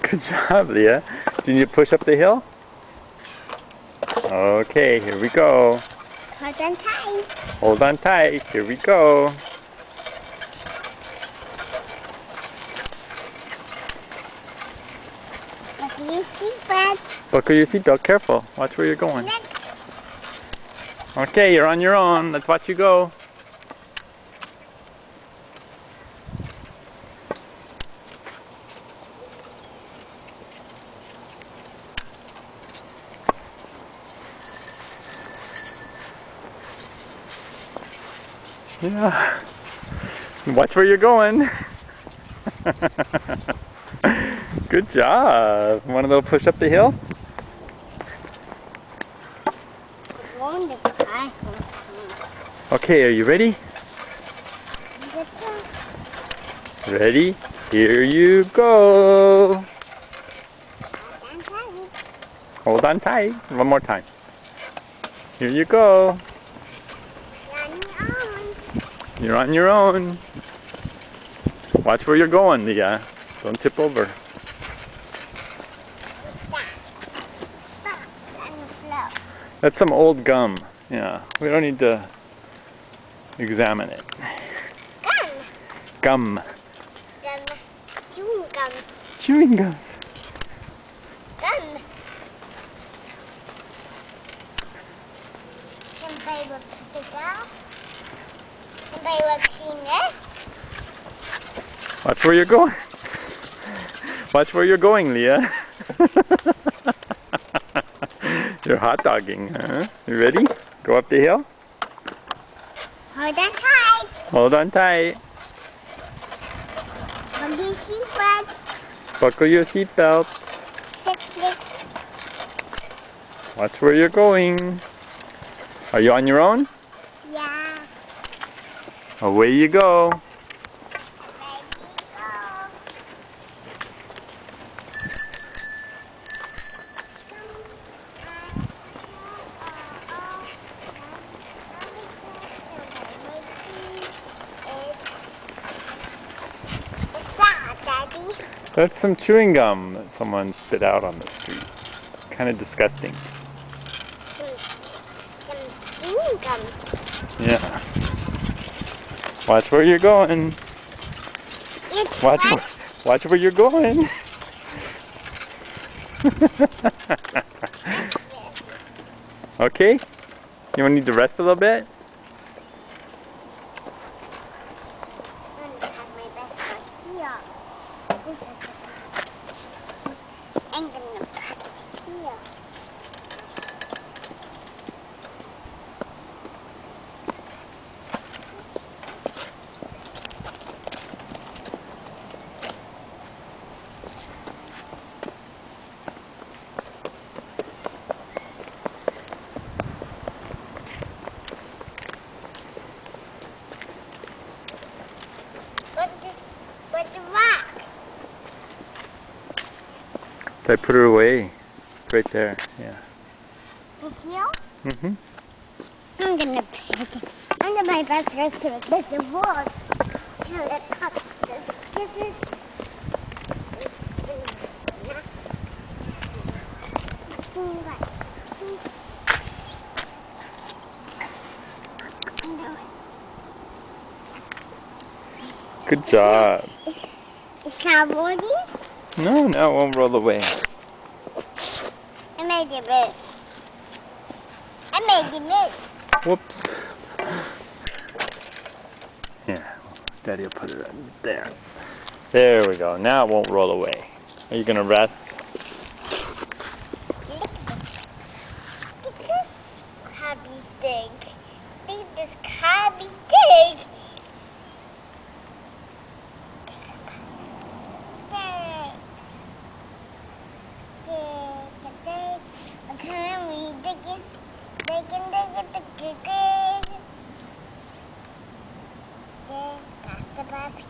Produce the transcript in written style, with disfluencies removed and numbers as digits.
Good job, Leah. Do you need to push up the hill? Okay, here we go. Hold on tight. Hold on tight. Here we go. Buckle your seatbelt. Buckle your seatbelt. Careful. Watch where you're going. Okay, you're on your own. Let's watch you go. Yeah. Watch where you're going. Good job. Want a little push up the hill? Okay, are you ready? Ready? Here you go. Hold on tight. One more time. Here you go. You're on your own. Watch where you're going, Leah. Don't tip over. Stop. On the floor. That's some old gum. Yeah, we don't need to examine it. Gum. Gum. Gum. Chewing gum. Chewing gum. Gum. Somebody will pick it up. Somebody will clean it. Watch where you're going. Watch where you're going, Leah. You're hot dogging, huh? You ready? Go up the hill? Hold on tight. Hold on tight. Hold your seatbelt. Buckle your seatbelt. Click, click. Watch where you're going. Are you on your own? Yeah. Away you go. What's that, Daddy? That's some chewing gum that someone spit out on the street. It's kind of disgusting. Some chewing gum. Yeah. Watch where you're going. It's Watch where you're going. Okay? You want to need to rest a little bit? I'm gonna have my best one here. This is the I'm gonna put it here. With the rock. I put her away. It's right there. Yeah. The heel? Mm-hmm. I'm gonna put it under my best rest to it. There's the wall. To the top. This is. Good job. It's not rolling. No, it won't roll away. I made it miss. I made it miss. Whoops. Here, Daddy will put it right there. There we go. Now it won't roll away. Are you gonna rest? Look at this crabby's dig. Look at this crabby's dig. That's the bad piece.